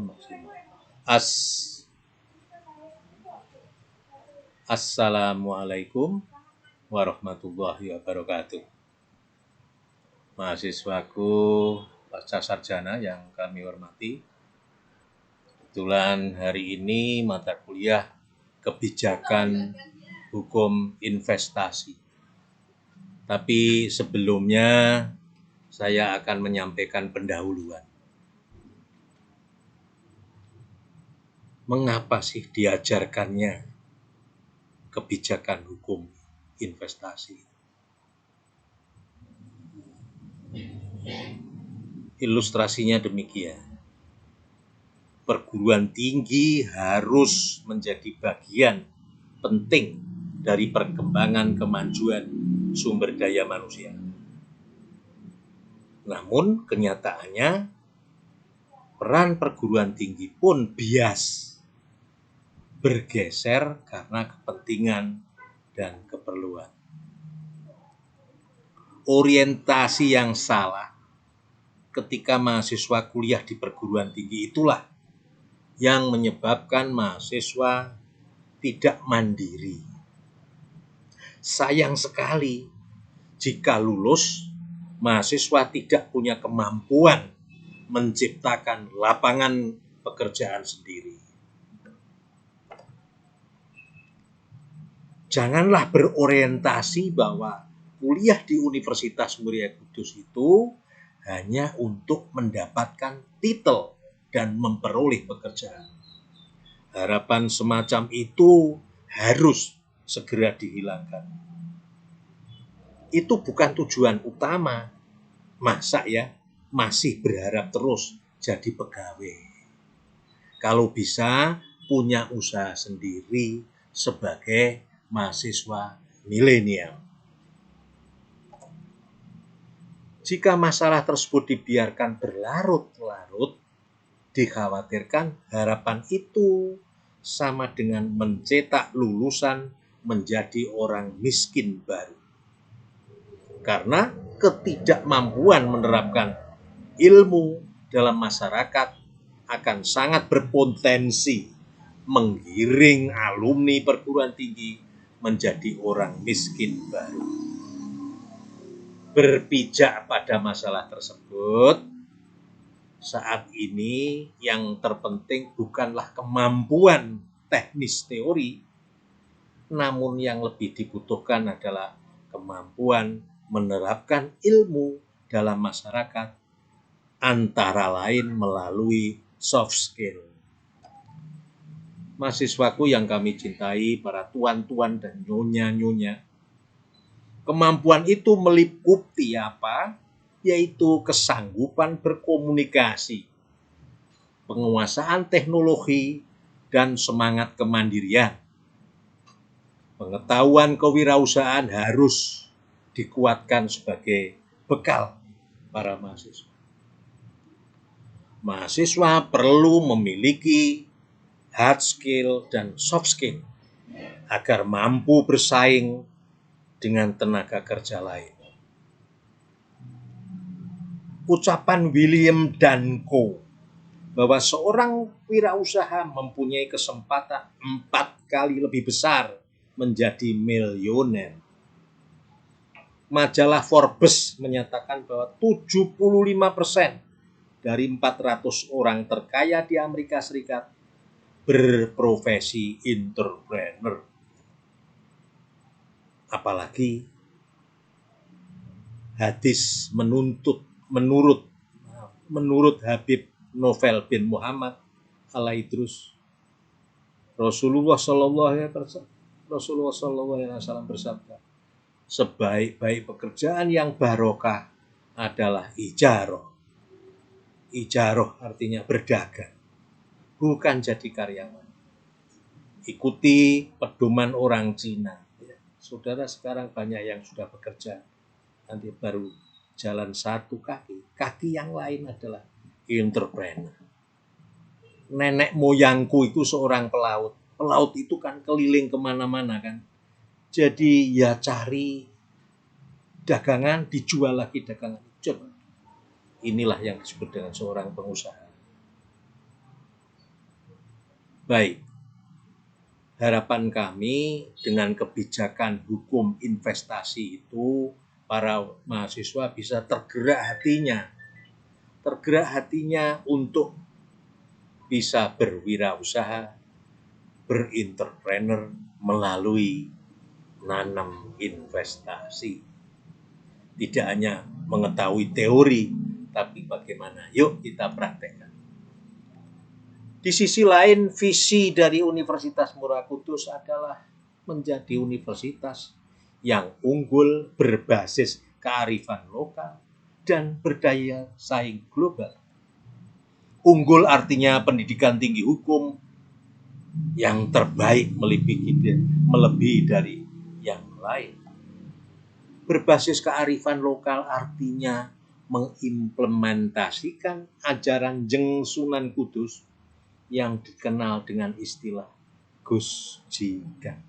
maksimal. Assalamualaikum warahmatullahi wabarakatuh. Mahasiswaku pasca sarjana yang kami hormati, kebetulan hari ini mata kuliah kebijakan hukum investasi. Tapi sebelumnya saya akan menyampaikan pendahuluan. Mengapa sih diajarkannya kebijakan hukum investasi? Ilustrasinya demikian. Perguruan tinggi harus menjadi bagian penting dari perkembangan kemajuan sumber daya manusia. Namun kenyataannya peran perguruan tinggi pun bias bergeser karena kepentingan dan keperluan. Orientasi yang salah ketika mahasiswa kuliah di perguruan tinggi itulah yang menyebabkan mahasiswa tidak mandiri. Sayang sekali jika lulus, mahasiswa tidak punya kemampuan menciptakan lapangan pekerjaan sendiri. Janganlah berorientasi bahwa kuliah di Universitas Muria Kudus itu hanya untuk mendapatkan titel dan memperoleh pekerjaan. Harapan semacam itu harus segera dihilangkan. Itu bukan tujuan utama. Masa ya masih berharap terus jadi pegawai? Kalau bisa punya usaha sendiri sebagai mahasiswa milenial. Jika masalah tersebut dibiarkan berlarut-larut, dikhawatirkan harapan itu sama dengan mencetak lulusan menjadi orang miskin baru. Karena ketidakmampuan menerapkan ilmu dalam masyarakat akan sangat berpotensi menggiring alumni perguruan tinggi menjadi orang miskin baru. Berpijak pada masalah tersebut, saat ini yang terpenting bukanlah kemampuan teknis teori, namun yang lebih dibutuhkan adalah kemampuan menerapkan ilmu dalam masyarakat, antara lain melalui soft skill. Mahasiswaku yang kami cintai, para tuan-tuan dan nyonya-nyonya, kemampuan itu meliputi apa? Yaitu kesanggupan berkomunikasi, penguasaan teknologi, dan semangat kemandirian. Pengetahuan kewirausahaan harus dikuatkan sebagai bekal para mahasiswa. Mahasiswa perlu memiliki hard skill dan soft skill agar mampu bersaing dengan tenaga kerja lain. Ucapan William Danko bahwa seorang wirausaha mempunyai kesempatan 4 kali lebih besar menjadi miliuner. Majalah Forbes menyatakan bahwa 75% dari 400 orang terkaya di Amerika Serikat berprofesi entrepreneur. Apalagi hadis menurut Habib Novel bin Muhammad al-Idrus, Rasulullah Shallallahu Alaihi Wasallam bersabda, sebaik-baik pekerjaan yang barokah adalah ijaroh. Ijaroh artinya berdagang, bukan jadi karyawan. Ikuti pedoman orang Cina. Saudara, sekarang banyak yang sudah bekerja, nanti baru jalan satu kaki. Kaki yang lain adalah entrepreneur. Nenek moyangku itu seorang pelaut. Pelaut itu kan keliling kemana-mana kan. Jadi ya cari dagangan, dijual lagi dagangan. Inilah yang disebut dengan seorang pengusaha. Baik, harapan kami dengan kebijakan hukum investasi itu, para mahasiswa bisa tergerak hatinya untuk bisa berwirausaha, berintrepreneur melalui nanam investasi. Tidak hanya mengetahui teori, tapi bagaimana? Yuk kita praktekkan. Di sisi lain, visi dari Universitas Muara Kudus adalah menjadi universitas yang unggul, berbasis kearifan lokal, dan berdaya saing global. Unggul artinya pendidikan tinggi hukum yang terbaik melebihi dari yang lain. Berbasis kearifan lokal artinya mengimplementasikan ajaran Jeng Sunan Kudus yang dikenal dengan istilah Gus Jigang.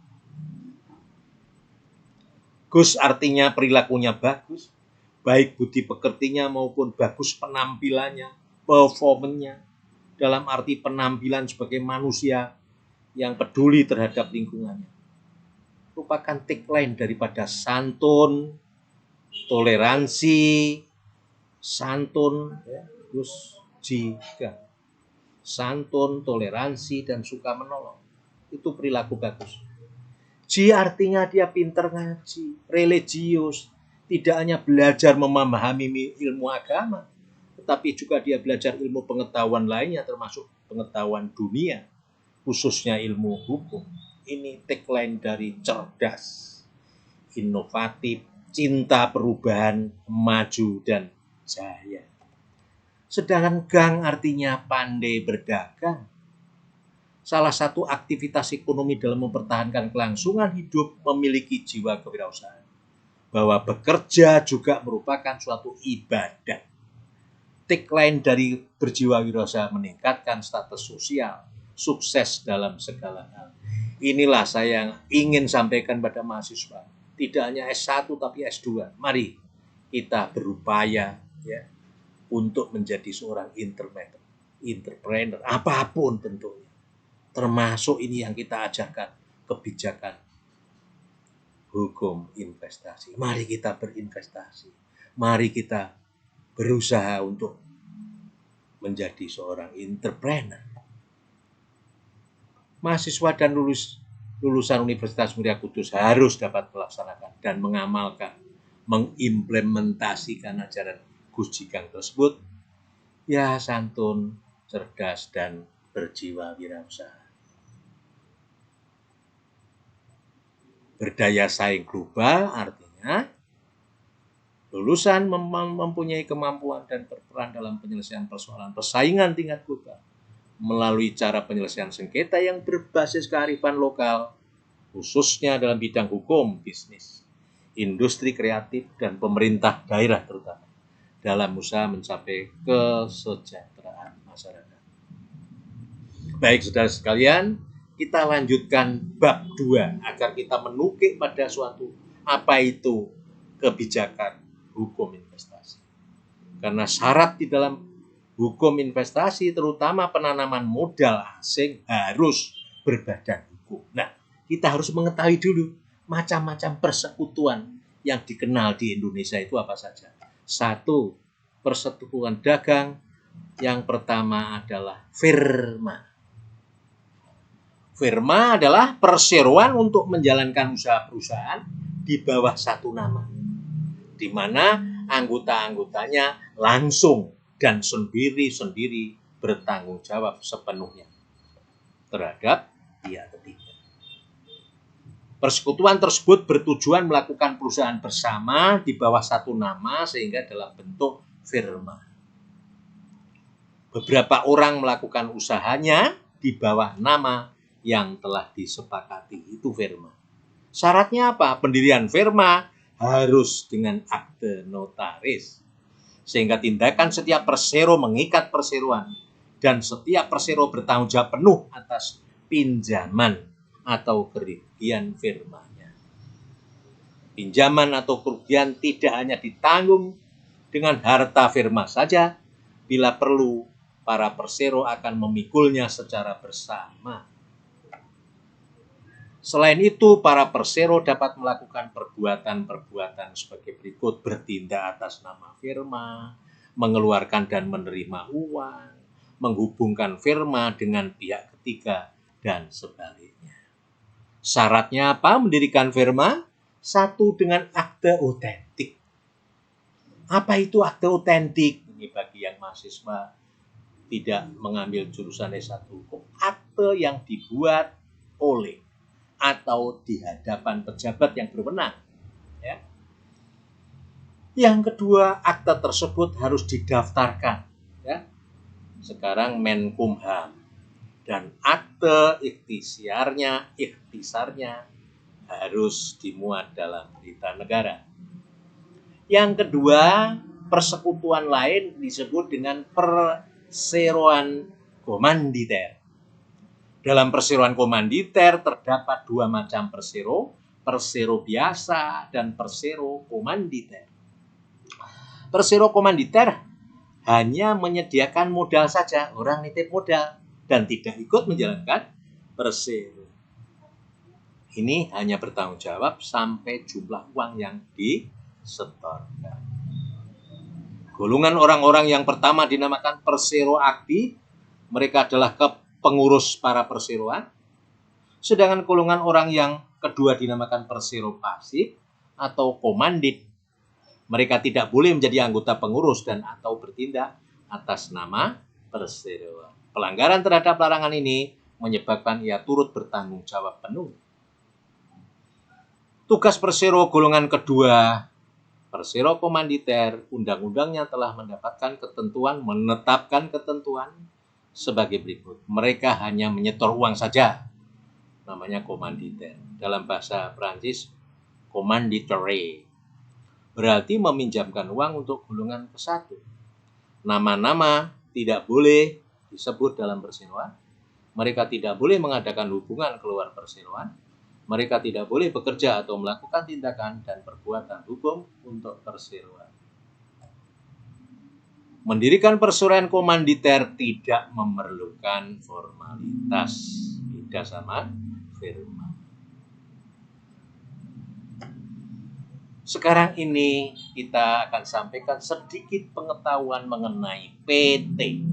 Gus artinya perilakunya bagus, baik budi pekertinya maupun bagus penampilannya, performanya, dalam arti penampilan sebagai manusia yang peduli terhadap lingkungannya. Merupakan tagline daripada santun, toleransi, santun, Gus Jigang. Santun, toleransi, dan suka menolong. Itu perilaku bagus. Ji artinya dia pinter ngaji, religius, tidak hanya belajar memahami ilmu agama, tetapi juga dia belajar ilmu pengetahuan lainnya, termasuk pengetahuan dunia, khususnya ilmu hukum. Ini tagline dari cerdas, inovatif, cinta perubahan, maju, dan jaya. Sedangkan gang artinya pandai berdagang. Salah satu aktivitas ekonomi dalam mempertahankan kelangsungan hidup memiliki jiwa kewirausahaan. Bahwa bekerja juga merupakan suatu ibadah. Tagline dari berjiwa wirausaha meningkatkan status sosial, sukses dalam segala hal. Inilah saya yang ingin sampaikan pada mahasiswa. Tidak hanya S1 tapi S2. Mari kita berupaya untuk menjadi seorang entrepreneur, apapun tentunya. Termasuk ini yang kita ajarkan, kebijakan hukum investasi. Mari kita berinvestasi. Mari kita berusaha untuk menjadi seorang entrepreneur. Mahasiswa dan lulusan Universitas Muara Kudus harus dapat melaksanakan dan mengamalkan, mengimplementasikan ajaran Gus Jigang tersebut, ya santun, cerdas, dan berjiwa wirausaha. Berdaya saing global artinya lulusan mempunyai kemampuan dan berperan dalam penyelesaian persoalan persaingan tingkat global melalui cara penyelesaian sengketa yang berbasis kearifan lokal, khususnya dalam bidang hukum, bisnis, industri kreatif, dan pemerintah daerah terutama, dalam usaha mencapai kesejahteraan masyarakat. Baik saudara sekalian, kita lanjutkan bab 2 agar kita menukik pada suatu apa itu kebijakan hukum investasi. Karena syarat di dalam hukum investasi, terutama penanaman modal asing, harus berbadan hukum. Nah, kita harus mengetahui dulu macam-macam persekutuan yang dikenal di Indonesia itu apa saja. 1. Persekutuan dagang. Yang pertama adalah firma. Firma adalah perseroan untuk menjalankan usaha perusahaan di bawah satu nama, di mana anggota-anggotanya langsung dan sendiri-sendiri bertanggung jawab sepenuhnya terhadap pihak ketiga. Persekutuan tersebut bertujuan melakukan perusahaan bersama di bawah satu nama sehingga dalam bentuk firma. Beberapa orang melakukan usahanya di bawah nama yang telah disepakati, itu firma. Syaratnya apa? Pendirian firma harus dengan akte notaris, sehingga tindakan setiap persero mengikat perseroan, dan setiap persero bertanggung jawab penuh atas pinjaman atau kerugian firmanya. Pinjaman atau kerugian tidak hanya ditanggung dengan harta firma saja, bila perlu para persero akan memikulnya secara bersama. Selain itu, para persero dapat melakukan perbuatan-perbuatan sebagai berikut: bertindak atas nama firma, mengeluarkan dan menerima uang, menghubungkan firma dengan pihak ketiga, dan sebaliknya. Syaratnya apa mendirikan firma? Satu, dengan akte otentik. Apa itu akte otentik? Ini bagi yang mahasiswa tidak mengambil jurusan S1 hukum. Akte yang dibuat oleh atau di hadapan pejabat yang berwenang. Ya. Yang kedua, akte tersebut harus didaftarkan. Ya. Sekarang Menkumham. Dan akte ikhtisarnya harus dimuat dalam berita negara. Yang kedua, persekutuan lain disebut dengan perseroan komanditer. Dalam perseroan komanditer terdapat dua macam persero, persero biasa dan persero komanditer. Persero komanditer hanya menyediakan modal saja, orang nitip modal dan tidak ikut menjalankan persero. Ini hanya bertanggung jawab sampai jumlah uang yang disetorkan. Golongan orang-orang yang pertama dinamakan persero aktif, mereka adalah pengurus para perseroan. Sedangkan golongan orang yang kedua dinamakan persero pasif atau komandit. Mereka tidak boleh menjadi anggota pengurus dan atau bertindak atas nama perseroan. Pelanggaran terhadap larangan ini menyebabkan ia turut bertanggung jawab penuh. Tugas persero golongan kedua, persero komanditer, undang-undangnya telah menetapkan ketentuan sebagai berikut. Mereka hanya menyetor uang saja, namanya komanditer. Dalam bahasa Prancis, commanditaire, berarti meminjamkan uang untuk golongan ke-1. Nama-nama tidak boleh disebut dalam perseroan. Mereka tidak boleh mengadakan hubungan keluar perseroan. Mereka tidak boleh bekerja atau melakukan tindakan dan perbuatan hukum untuk perseroan. Mendirikan perseroan komanditer tidak memerlukan formalitas, beda sama firma. Sekarang ini kita akan sampaikan sedikit pengetahuan mengenai PT.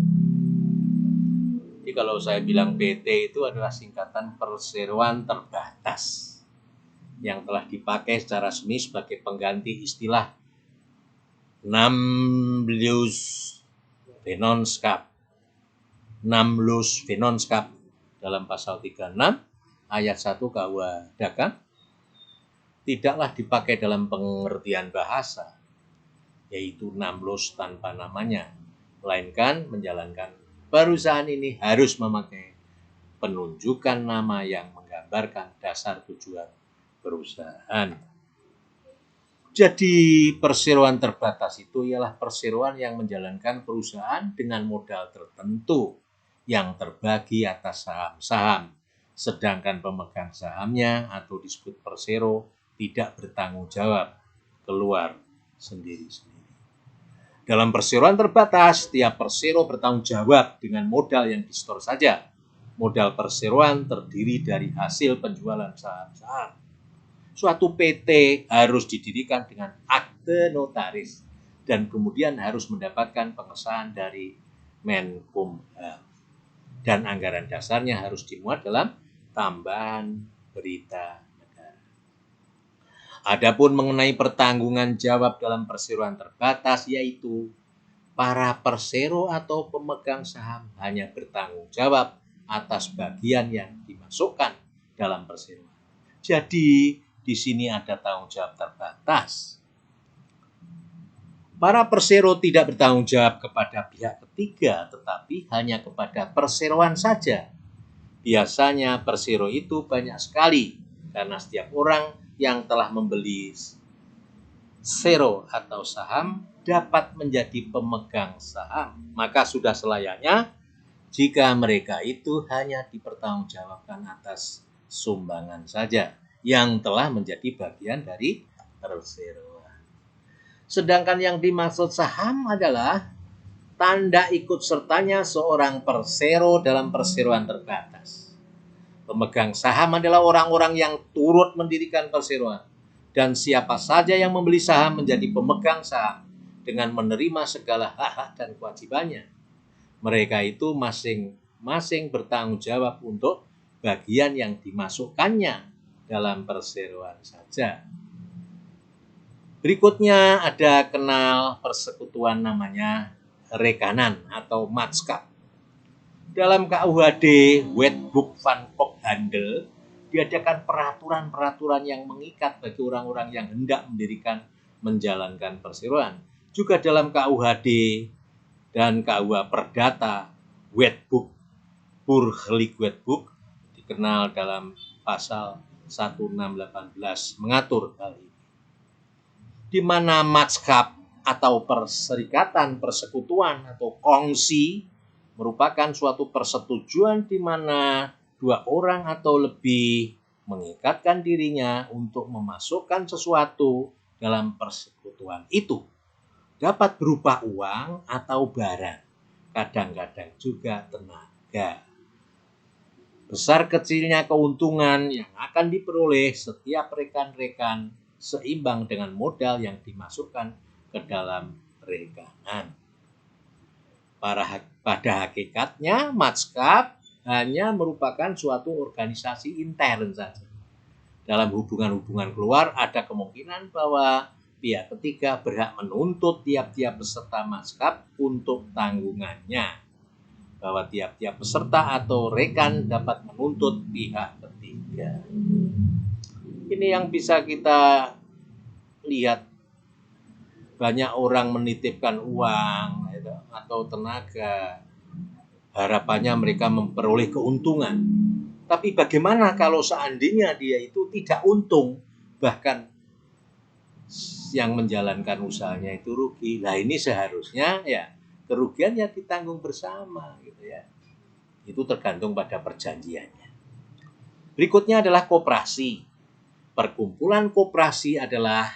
Jadi kalau saya bilang PT itu adalah singkatan perseroan terbatas yang telah dipakai secara resmi sebagai pengganti istilah Namsbladsvennootschap. Namsbladsvennootschap dalam pasal 36 ayat 1 KUH Dagang tidaklah dipakai dalam pengertian bahasa, yaitu Namlos tanpa namanya, melainkan menjalankan perusahaan ini harus memakai penunjukan nama yang menggambarkan dasar tujuan perusahaan. Jadi perseroan terbatas itu ialah perseroan yang menjalankan perusahaan dengan modal tertentu yang terbagi atas saham-saham, sedangkan pemegang sahamnya atau disebut persero tidak bertanggung jawab keluar sendiri-sendiri. Dalam perseroan terbatas, tiap persero bertanggung jawab dengan modal yang disetor saja. Modal perseroan terdiri dari hasil penjualan saham-saham. Suatu PT harus didirikan dengan akte notaris dan kemudian harus mendapatkan pengesahan dari Menkumham. Dan anggaran dasarnya harus dimuat dalam tambahan berita negara. Adapun mengenai pertanggungan jawab dalam perseroan terbatas, yaitu para persero atau pemegang saham hanya bertanggung jawab atas bagian yang dimasukkan dalam perseroan. Jadi di sini ada tanggung jawab terbatas. Para persero tidak bertanggung jawab kepada pihak ketiga, tetapi hanya kepada perseroan saja. Biasanya persero itu banyak sekali, karena setiap orang yang telah membeli sero atau saham dapat menjadi pemegang saham. Maka sudah selayaknya jika mereka itu hanya dipertanggungjawabkan atas sumbangan saja yang telah menjadi bagian dari perseroan. Sedangkan yang dimaksud saham adalah tanda ikut sertanya seorang persero dalam perseroan terbatas. Pemegang saham adalah orang-orang yang turut mendirikan perseroan. Dan siapa saja yang membeli saham menjadi pemegang saham dengan menerima segala hak-hak dan kewajibannya. Mereka itu masing-masing bertanggung jawab untuk bagian yang dimasukkannya dalam perseroan saja. Berikutnya ada kenal persekutuan namanya rekanan atau matskap. Dalam KUHD Wetboek van Koophandel diadakan peraturan-peraturan yang mengikat bagi orang-orang yang hendak menjalankan perseroan. Juga dalam KUHD dan KUH Perdata Wetboek Burgerlijk Wetboek dikenal dalam pasal 1618 mengatur hal ini. Di mana matskap atau perserikatan, persekutuan atau kongsi merupakan suatu persetujuan di mana dua orang atau lebih mengikatkan dirinya untuk memasukkan sesuatu dalam persekutuan itu. Dapat berupa uang atau barang, kadang-kadang juga tenaga. Besar kecilnya keuntungan yang akan diperoleh setiap rekan-rekan seimbang dengan modal yang dimasukkan ke dalam rekanan. Pada hakikatnya, matskap hanya merupakan suatu organisasi intern saja. Dalam hubungan-hubungan keluar, ada kemungkinan bahwa pihak ketiga berhak menuntut tiap-tiap peserta matskap untuk tanggungannya. Bahwa tiap-tiap peserta atau rekan dapat menuntut pihak ketiga. Ini yang bisa kita lihat, banyak orang menitipkan uang atau tenaga, harapannya mereka memperoleh keuntungan. Tapi bagaimana kalau seandainya dia itu tidak untung, bahkan yang menjalankan usahanya itu rugi? Nah, ini seharusnya ya kerugiannya ditanggung bersama gitu ya. Itu tergantung pada perjanjiannya. Berikutnya adalah koperasi. Perkumpulan koperasi adalah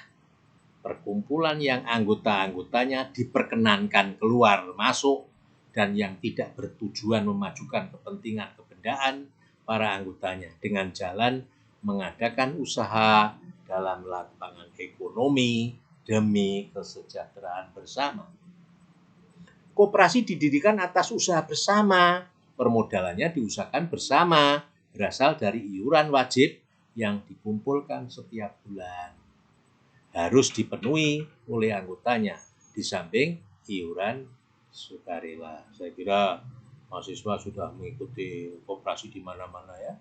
perkumpulan yang anggota-anggotanya diperkenankan keluar masuk dan yang tidak bertujuan memajukan kepentingan kebendaan para anggotanya dengan jalan mengadakan usaha dalam lapangan ekonomi demi kesejahteraan bersama. Koperasi didirikan atas usaha bersama, permodalannya diusahakan bersama, berasal dari iuran wajib yang dikumpulkan setiap bulan. Harus dipenuhi oleh anggotanya, di samping iuran sukarela. Saya kira mahasiswa sudah mengikuti koperasi di mana-mana ya.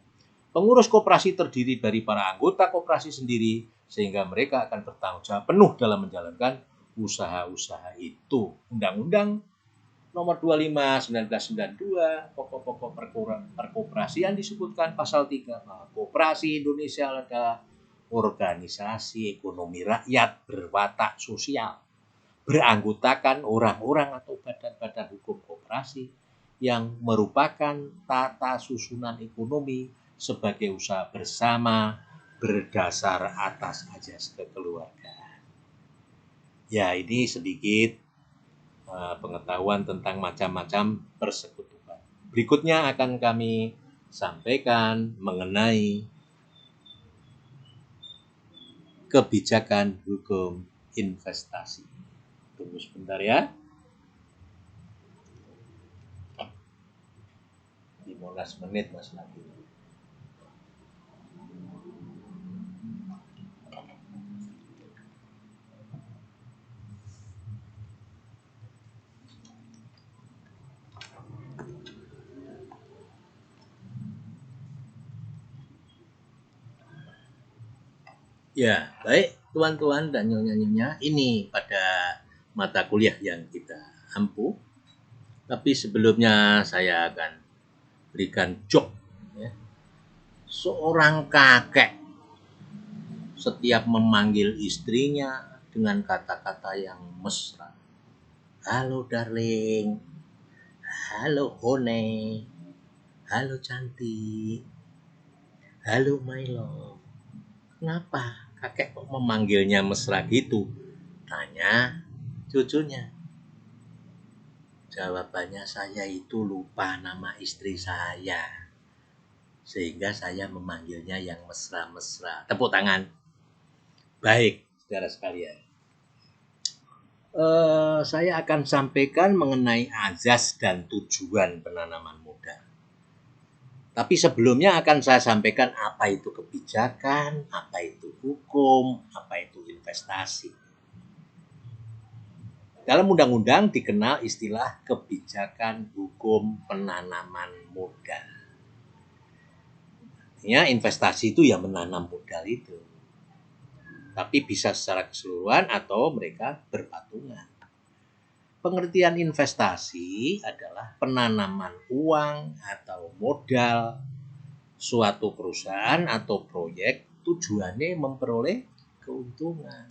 Pengurus koperasi terdiri dari para anggota koperasi sendiri, sehingga mereka akan bertanggung jawab penuh dalam menjalankan usaha-usaha itu. Undang-Undang Nomor 25 1992 pokok-pokok perkoperasian disebutkan pasal 3 bahwa koperasi Indonesia adalah organisasi ekonomi rakyat berwatak sosial, beranggotakan orang-orang atau badan-badan hukum koperasi yang merupakan tata susunan ekonomi sebagai usaha bersama berdasar atas ajas kekeluargaan. Ya, ini sedikit pengetahuan tentang macam-macam persekutuan. Berikutnya akan kami sampaikan mengenai kebijakan hukum investasi. Tunggu sebentar ya. 15 menit Mas lagi. Ya, baik tuan-tuan dan nyonya-nyonya, ini pada mata kuliah yang kita ampu. Tapi sebelumnya saya akan berikan joke ya. Seorang kakek setiap memanggil istrinya dengan kata-kata yang mesra. Halo darling, halo honey, halo cantik, halo my love. Kenapa kakek kok memanggilnya mesra gitu? Tanya cucunya. Jawabannya, saya itu lupa nama istri saya. Sehingga saya memanggilnya yang mesra-mesra. Tepuk tangan. Baik, saudara sekalian. Saya akan sampaikan mengenai azas dan tujuan penanaman modal. Tapi sebelumnya akan saya sampaikan apa itu kebijakan, apa itu hukum, apa itu investasi. Dalam undang-undang dikenal istilah kebijakan hukum penanaman modal. Artinya investasi itu ya menanam modal itu. Tapi bisa secara keseluruhan atau mereka berpatungan. Pengertian investasi adalah penanaman uang atau modal suatu perusahaan atau proyek tujuannya memperoleh keuntungan.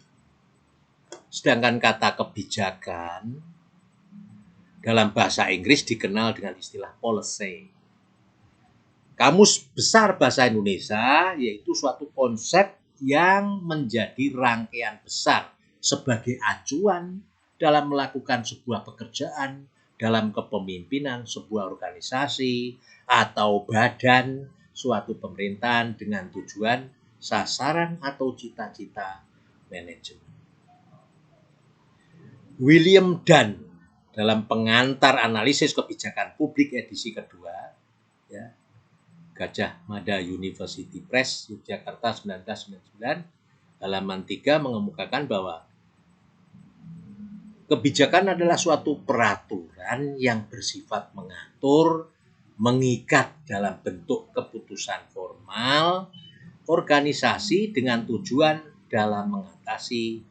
Sedangkan kata kebijakan dalam bahasa Inggris dikenal dengan istilah policy. Kamus Besar Bahasa Indonesia yaitu suatu konsep yang menjadi rangkaian besar sebagai acuan dalam melakukan sebuah pekerjaan, dalam kepemimpinan sebuah organisasi atau badan suatu pemerintahan dengan tujuan, sasaran atau cita-cita manajemen. William Dunn dalam pengantar analisis kebijakan publik edisi kedua, ya, Gajah Mada University Press, Yogyakarta 1999, halaman 3 mengemukakan bahwa kebijakan adalah suatu peraturan yang bersifat mengatur, mengikat dalam bentuk keputusan formal, organisasi dengan tujuan dalam mengatasi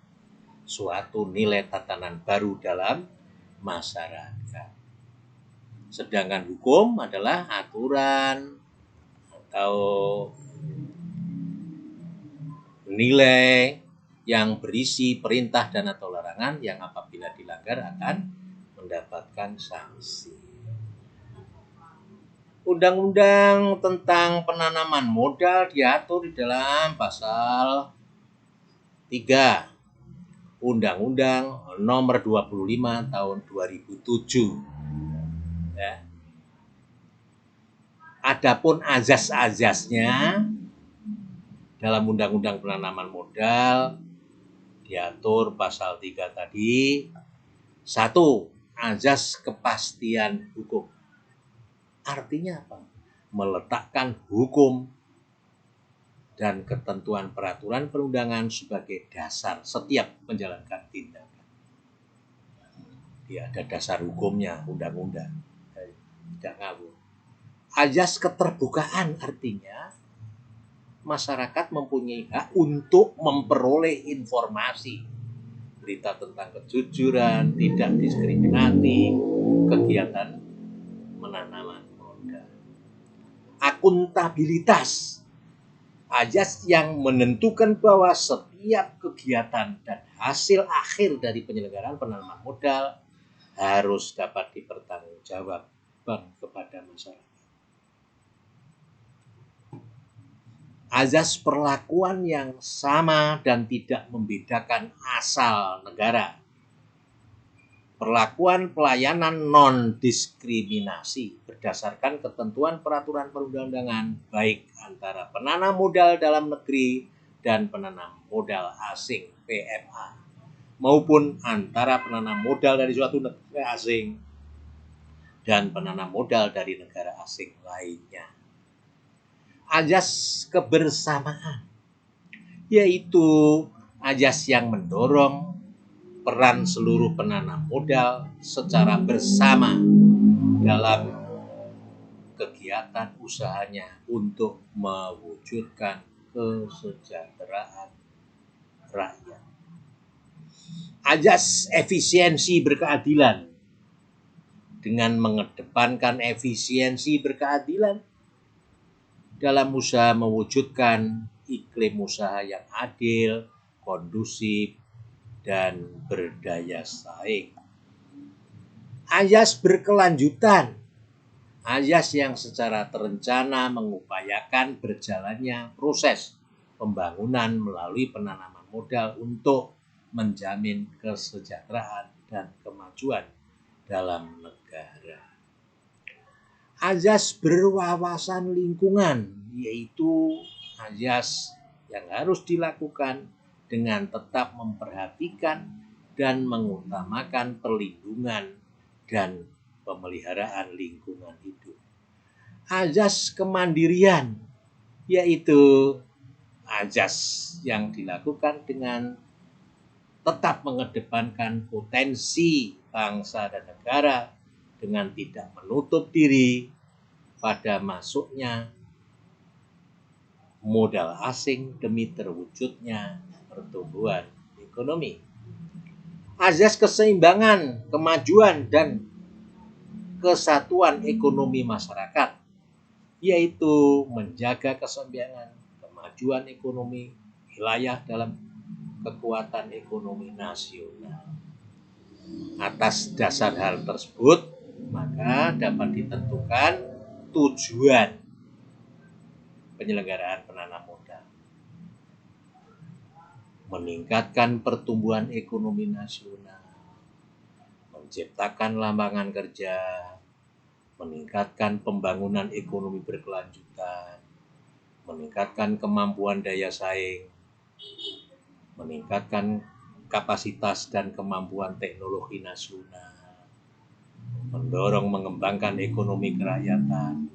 suatu nilai tatanan baru dalam masyarakat. Sedangkan hukum adalah aturan atau nilai yang berisi perintah dan atau larangan yang apabila dilanggar akan mendapatkan sanksi. Undang-undang tentang penanaman modal diatur di dalam pasal 3 Undang-Undang Nomor 25 Tahun 2007. Ya. Adapun azas-azasnya dalam Undang-Undang Penanaman Modal diatur pasal 3 tadi. 1. Azas kepastian hukum. Artinya apa? Meletakkan hukum dan ketentuan peraturan perundangan sebagai dasar setiap menjalankan tindakan. Dia ada dasar hukumnya, undang-undang. Tidak ngawur. Azas keterbukaan artinya masyarakat mempunyai hak untuk memperoleh informasi, berita tentang kejujuran, tidak diskriminatif, kegiatan penanaman modal. Akuntabilitas, azas yang menentukan bahwa setiap kegiatan dan hasil akhir dari penyelenggaraan penanaman modal harus dapat dipertanggungjawabkan kepada masyarakat. Azas perlakuan yang sama dan tidak membedakan asal negara. Perlakuan pelayanan non-diskriminasi berdasarkan ketentuan peraturan perundang-undangan baik antara penanam modal dalam negeri dan penanam modal asing PMA maupun antara penanam modal dari suatu negara asing dan penanam modal dari negara asing lainnya. Azas kebersamaan, yaitu azas yang mendorong peran seluruh penanam modal secara bersama dalam kegiatan usahanya untuk mewujudkan kesejahteraan rakyat. Azas efisiensi berkeadilan, dengan mengedepankan efisiensi berkeadilan dalam usaha mewujudkan iklim usaha yang adil, kondusif, dan berdaya saing. Azas berkelanjutan, azas yang secara terencana mengupayakan berjalannya proses pembangunan melalui penanaman modal untuk menjamin kesejahteraan dan kemajuan dalam negara. Azas berwawasan lingkungan, yaitu azas yang harus dilakukan dengan tetap memperhatikan dan mengutamakan perlindungan dan pemeliharaan lingkungan hidup. Azas kemandirian, yaitu azas yang dilakukan dengan tetap mengedepankan potensi bangsa dan negara dengan tidak menutup diri pada masuknya modal asing demi terwujudnya pertumbuhan ekonomi. Azas keseimbangan, kemajuan, dan kesatuan ekonomi masyarakat, yaitu menjaga keseimbangan, kemajuan ekonomi wilayah dalam kekuatan ekonomi nasional. Atas dasar hal tersebut, maka dapat ditentukan tujuan penyelenggaraan penanam modal. Meningkatkan pertumbuhan ekonomi nasional, menciptakan lapangan kerja, meningkatkan pembangunan ekonomi berkelanjutan, meningkatkan kemampuan daya saing, meningkatkan kapasitas dan kemampuan teknologi nasional, mendorong mengembangkan ekonomi kerakyatan,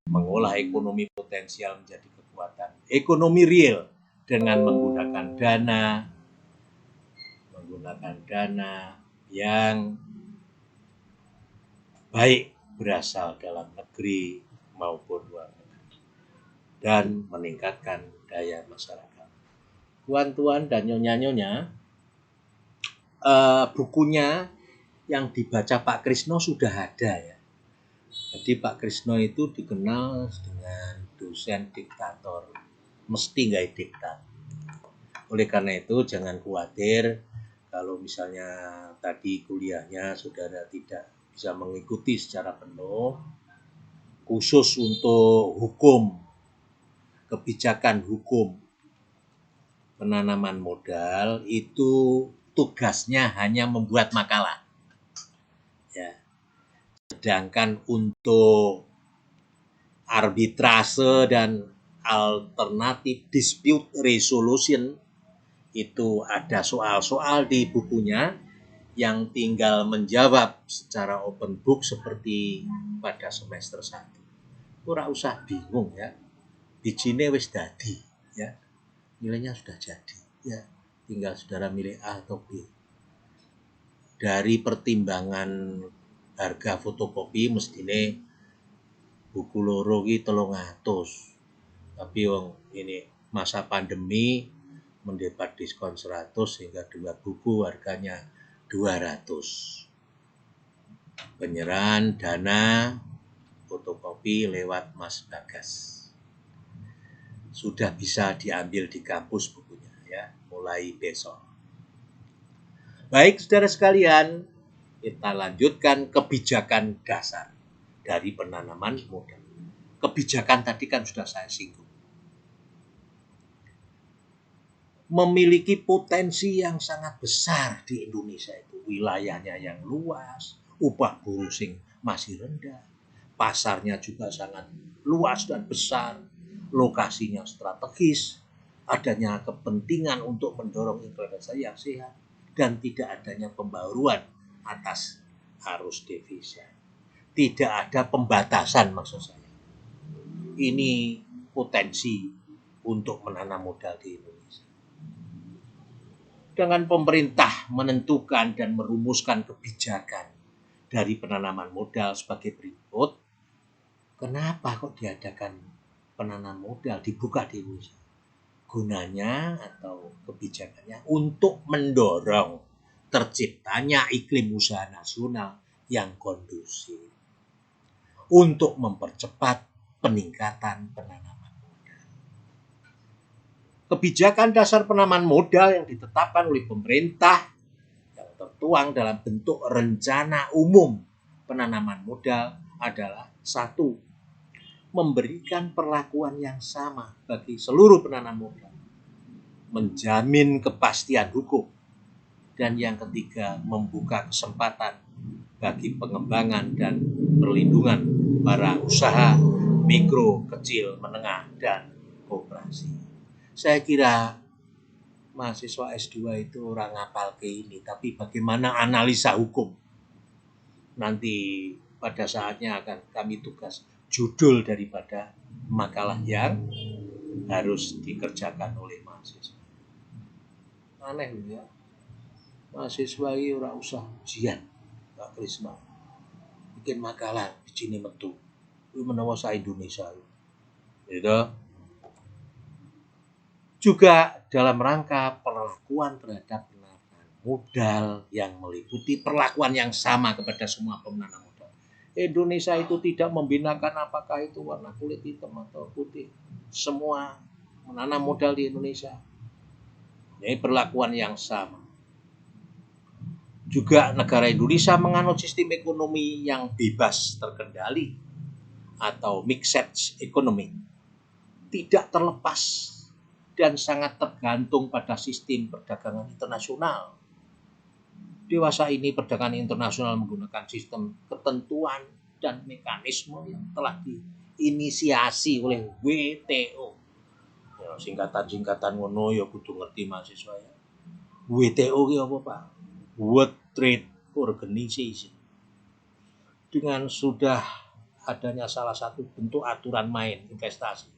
mengolah ekonomi potensial menjadi kekuatan ekonomi real dengan menggunakan dana yang baik berasal dalam negeri maupun luar negeri, dan meningkatkan daya masyarakat. Tuan-tuan dan nyonya-nyonya, bukunya yang dibaca Pak Krisno sudah ada ya. Jadi Pak Krisno itu dikenal dengan dosen diktator, mesti nggak diktat. Oleh karena itu jangan khawatir kalau misalnya tadi kuliahnya saudara tidak bisa mengikuti secara penuh, khusus untuk hukum, kebijakan hukum penanaman modal itu tugasnya hanya membuat makalah. Ya. Sedangkan untuk arbitrase dan alternatif dispute resolution itu ada soal-soal di bukunya yang tinggal menjawab secara open book seperti pada semester 1. Ora usah bingung ya. Bijine wis dadi ya. Nilainya sudah jadi ya. Tinggal saudara milih A atau B. Dari pertimbangan harga fotokopi mestine buku loro ki 300. Tapi wong ini masa pandemi mendapat diskon 100 sehingga 2 buku harganya 200. Penyerahan dana fotokopi lewat Mas Bagas. Sudah bisa diambil di kampus bukunya ya, mulai besok. Baik saudara sekalian, kita lanjutkan kebijakan dasar dari penanaman modal. Kebijakan tadi kan sudah saya singgung. Memiliki potensi yang sangat besar di Indonesia itu. Wilayahnya yang luas, upah buruh sing masih rendah, pasarnya juga sangat luas dan besar, lokasinya strategis, adanya kepentingan untuk mendorong investasi yang sehat, dan tidak adanya pembaruan atas arus devisa. Tidak ada pembatasan maksud saya. Ini potensi untuk menanam modal di Indonesia. Dengan pemerintah menentukan dan merumuskan kebijakan dari penanaman modal sebagai berikut. Kenapa kok diadakan penanaman modal dibuka di Indonesia? Gunanya atau kebijakannya untuk mendorong terciptanya iklim usaha nasional yang kondusif, untuk mempercepat peningkatan penanaman modal. Kebijakan dasar penanaman modal yang ditetapkan oleh pemerintah yang tertuang dalam bentuk rencana umum penanaman modal adalah 1. Memberikan perlakuan yang sama bagi seluruh penanam modal, menjamin kepastian hukum, dan yang ketiga membuka kesempatan bagi pengembangan dan perlindungan para usaha mikro, kecil, menengah, dan koperasi. Saya kira mahasiswa S2 itu orang ngapal ke ini, tapi bagaimana analisa hukum. Nanti pada saatnya akan kami tugas judul daripada makalah yang harus dikerjakan oleh mahasiswa. Aneh ya. Mahasiswa ini ora usah ujian, Pak Krisma. Bikin makalah di sini metu. Kuwi menawa sa Indonesia. Gitu. Juga dalam rangka perlakuan terhadap penanaman modal yang meliputi perlakuan yang sama kepada semua penanam modal. Indonesia itu tidak membedakan apakah itu warna kulit hitam atau putih. Semua menanam modal di Indonesia. Ini perlakuan yang sama. Juga negara Indonesia menganut sistem ekonomi yang bebas terkendali atau mixed economy. Tidak terlepas dan sangat tergantung pada sistem perdagangan internasional. Dewasa ini perdagangan internasional menggunakan sistem ketentuan dan mekanisme yang telah diinisiasi oleh WTO. Ya, singkatan-singkatan ngono ya kudu ngerti mahasiswa ya. WTO ki apa, Pak? World Trade Organization. Dengan sudah adanya salah satu bentuk aturan main investasi,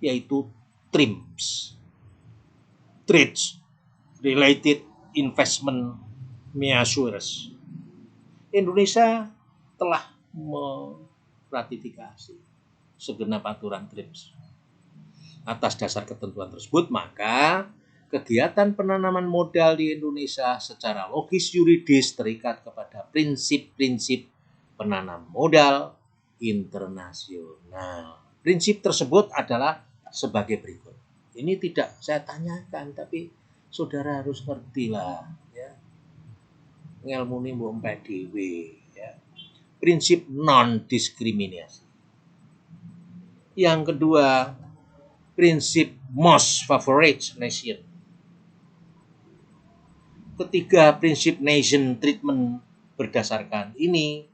yaitu TRIPS, Trade Related Investment Measures. Indonesia telah meratifikasi segenap aturan TRIPS. Atas dasar ketentuan tersebut, maka kegiatan penanaman modal di Indonesia secara logis yuridis terikat kepada prinsip-prinsip penanam modal internasional. Prinsip tersebut adalah sebagai berikut. Ini tidak saya tanyakan, tapi saudara harus ngerti lah. Ya. Ngelmuni mbok empek dhewe. Ya. Prinsip non-diskriminasi. Yang kedua, prinsip most favored nation. Ketiga, prinsip nation treatment berdasarkan ini,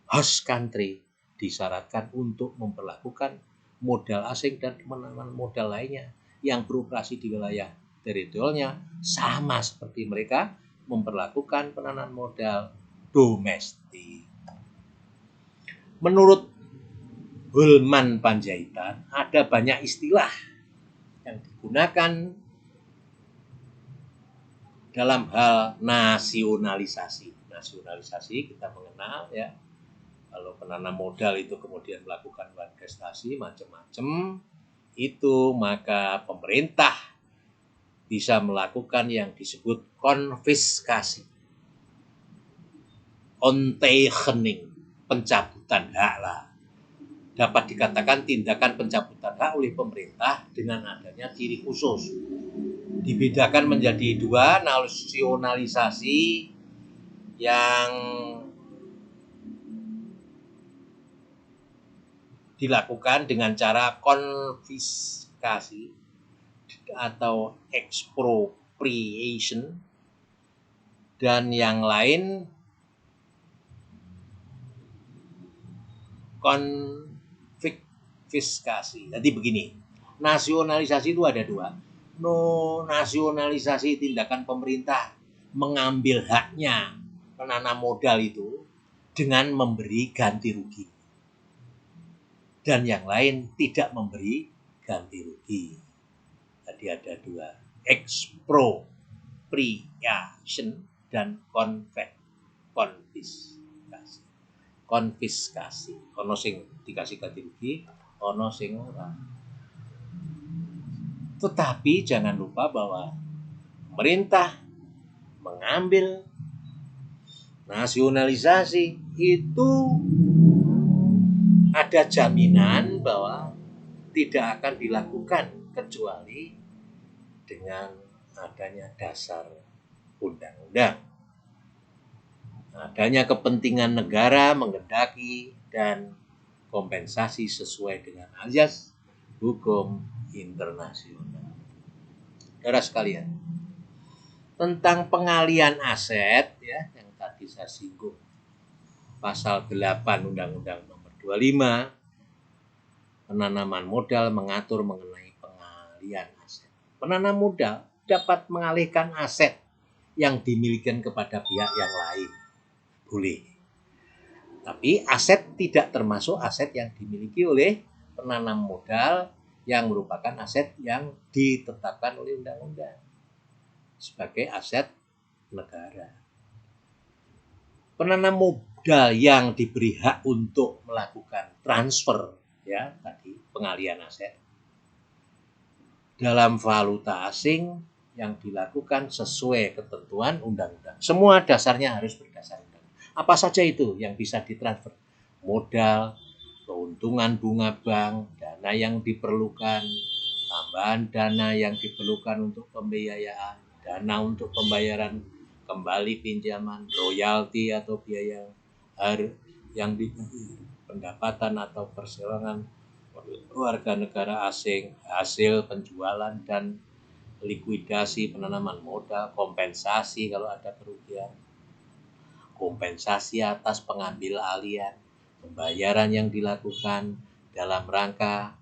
host country disyaratkan untuk memperlakukan modal asing dan penanaman modal lainnya yang beroperasi di wilayah teritorialnya sama seperti mereka memperlakukan penanaman modal domestik. Menurut Hulman Panjaitan, ada banyak istilah yang digunakan dalam hal nasionalisasi. Nasionalisasi kita mengenal ya. Kalau penanam modal itu kemudian melakukan investasi macam-macam, itu maka pemerintah bisa melakukan yang disebut konfiskasi, onteigening, pencabutan hak lah. Dapat dikatakan tindakan pencabutan hak oleh pemerintah dengan adanya ciri khusus. Dibedakan menjadi dua, nasionalisasi yang dilakukan dengan cara konfiskasi atau expropriation, dan yang lain konfiskasi. Jadi begini, nasionalisasi itu ada dua. Nasionalisasi tindakan pemerintah mengambil haknya penanam modal itu dengan memberi ganti rugi. Dan yang lain tidak memberi ganti rugi. Tadi ada dua, expropriation dan konfiskasi. Konfiskasi, ono sing dikasih ganti rugi, ono sing ora. Tetapi jangan lupa bahwa pemerintah mengambil nasionalisasi itu ada jaminan bahwa tidak akan dilakukan kecuali dengan adanya dasar undang-undang. Adanya kepentingan negara menghendaki dan kompensasi sesuai dengan azas hukum internasional. Saudara sekalian, tentang pengalian aset ya yang tadi saya singgung. Pasal 8 Undang-Undang Nomor 25 penanaman modal mengatur mengenai pengalihan aset. Penanam modal dapat mengalihkan aset yang dimiliki kepada pihak yang lain. Boleh. Tapi aset tidak termasuk aset yang dimiliki oleh penanam modal yang merupakan aset yang ditetapkan oleh undang-undang sebagai aset negara. Penanam modal yang diberi hak untuk melakukan transfer, ya tadi pengalihan aset dalam valuta asing yang dilakukan sesuai ketentuan undang-undang. Semua dasarnya harus berdasar undang. Apa saja itu yang bisa ditransfer? Modal, keuntungan bunga bank, dana yang diperlukan, tambahan dana yang diperlukan untuk pembiayaan, dana untuk pembayaran kembali pinjaman, royalti atau biaya yang pendapatan atau perseroan warga negara asing, hasil penjualan dan likuidasi penanaman modal, kompensasi kalau ada kerugian, kompensasi atas pengambil alihan, pembayaran yang dilakukan dalam rangka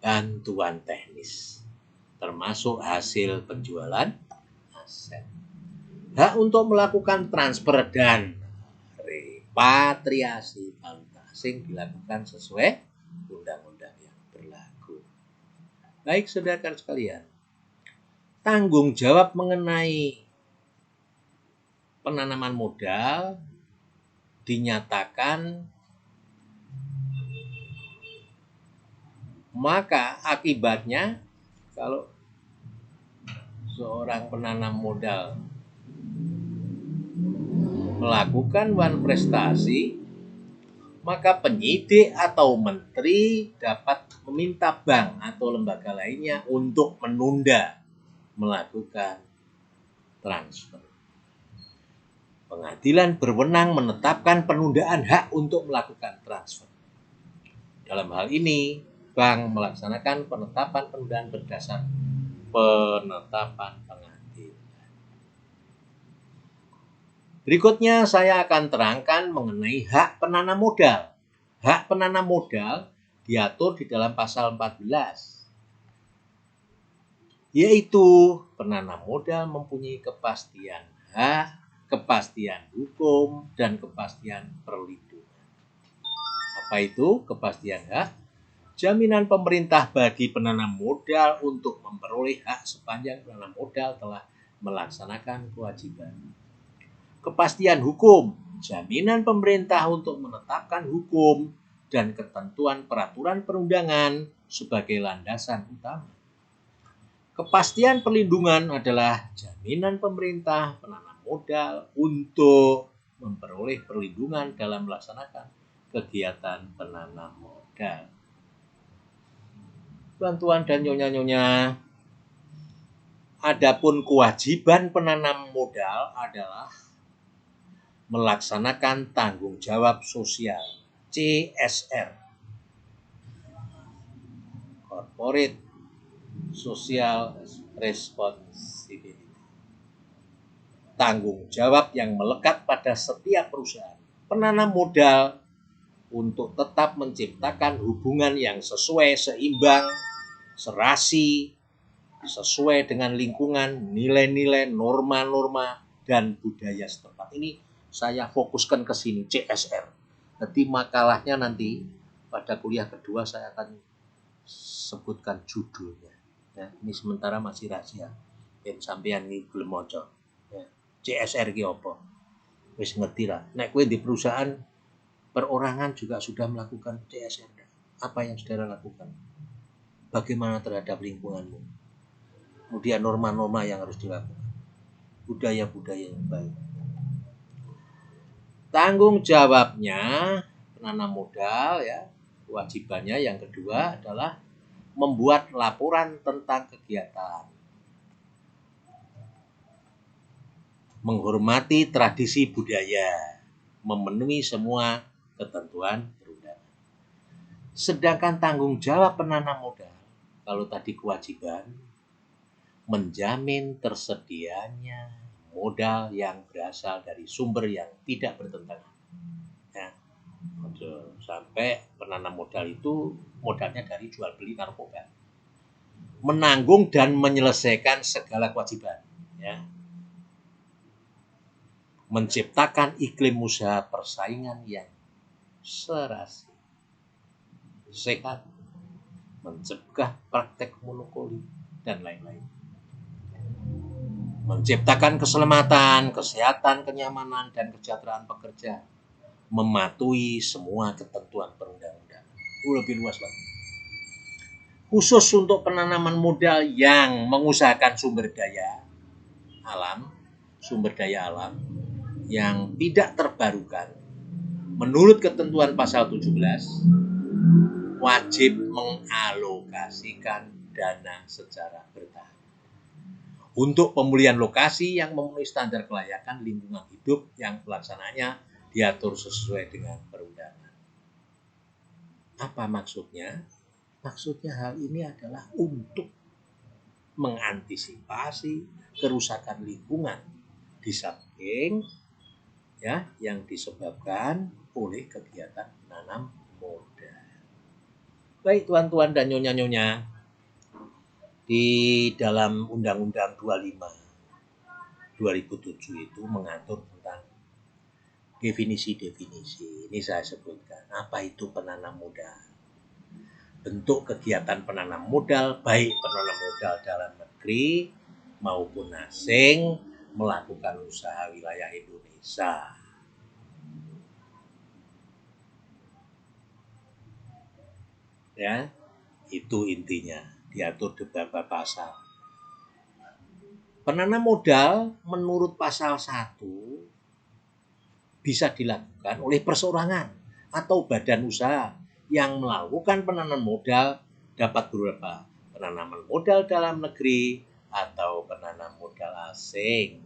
bantuan teknis, termasuk hasil penjualan aset. Hak untuk melakukan transfer dan repatriasi valuta asing dilakukan sesuai undang-undang yang berlaku. Baik saudara sekalian, tanggung jawab mengenai penanaman modal dinyatakan, maka akibatnya kalau seorang penanam modal melakukan prestasi, maka penyidik atau menteri dapat meminta bank atau lembaga lainnya untuk menunda melakukan transfer. Pengadilan berwenang menetapkan penundaan hak untuk melakukan transfer. Dalam hal ini, bank melaksanakan penetapan penundaan berdasar penetapan pengadilan. Berikutnya saya akan terangkan mengenai hak penanam modal. Hak penanam modal diatur di dalam pasal 14. Yaitu penanam modal mempunyai kepastian hak, kepastian hukum, dan kepastian perlindungan. Apa itu kepastian hak? Jaminan pemerintah bagi penanam modal untuk memperoleh hak sepanjang penanam modal telah melaksanakan kewajiban. Kepastian hukum, jaminan pemerintah untuk menetapkan hukum dan ketentuan peraturan perundangan sebagai landasan utama. Kepastian perlindungan adalah jaminan pemerintah penanam modal untuk memperoleh perlindungan dalam melaksanakan kegiatan penanam modal. Tuan-tuan dan nyonya-nyonya, adapun kewajiban penanam modal adalah melaksanakan tanggung jawab sosial CSR, Corporate Social Responsibility, tanggung jawab yang melekat pada setiap perusahaan penanam modal untuk tetap menciptakan hubungan yang sesuai, seimbang, serasi, sesuai dengan lingkungan, nilai-nilai, norma-norma, dan budaya setempat. Ini saya fokuskan ke sini, CSR. Jadi makalahnya nanti pada kuliah kedua saya akan sebutkan judulnya. Ya, ini sementara masih rahasia. Sampeyan ini belum moco. Ya, CSR ki apa? Wis ngerti lah. Nek kowe di perusahaan perorangan juga sudah melakukan CSR. Apa yang saudara lakukan? Bagaimana terhadap lingkunganmu? Kemudian norma-norma yang harus dilakukan. Budaya-budaya yang baik. Tanggung jawabnya penanam modal, ya, kewajibannya yang kedua adalah membuat laporan tentang kegiatan, menghormati tradisi budaya, memenuhi semua ketentuan perundangan. Sedangkan tanggung jawab penanam modal, kalau tadi kewajiban, menjamin tersedianya modal yang berasal dari sumber yang tidak bertentangan. Sampai penanam modal itu modalnya dari jual beli narkoba, menanggung dan menyelesaikan segala kewajiban, ya, menciptakan iklim usaha persaingan yang serasi, sehat, mencegah praktek monopoli dan lain-lain, menciptakan keselamatan, kesehatan, kenyamanan, dan kesejahteraan pekerja, mematuhi semua ketentuan perundang-undangan. Lebih luas lagi. Khusus untuk penanaman modal yang mengusahakan sumber daya alam yang tidak terbarukan, menurut ketentuan pasal 17, wajib mengalokasikan dana secara bertahap untuk pemulihan lokasi yang memenuhi standar kelayakan lingkungan hidup yang pelaksanaannya diatur sesuai dengan perundangan. Apa maksudnya? Maksudnya hal ini adalah untuk mengantisipasi kerusakan lingkungan di samping yang disebabkan oleh kegiatan menanam modal. Baik tuan-tuan dan nyonya-nyonya, di dalam Undang-Undang 25 2007 itu mengatur tentang definisi-definisi. Ini saya sebutkan. Apa itu penanam modal? Bentuk kegiatan penanam modal, baik penanam modal dalam negeri maupun asing, melakukan usaha wilayah Indonesia. Ya, itu intinya, diatur di beberapa pasal. Penanam modal menurut pasal 1 bisa dilakukan oleh perseorangan atau badan usaha yang melakukan penanaman modal, dapat berupa penanaman modal dalam negeri atau penanam modal asing.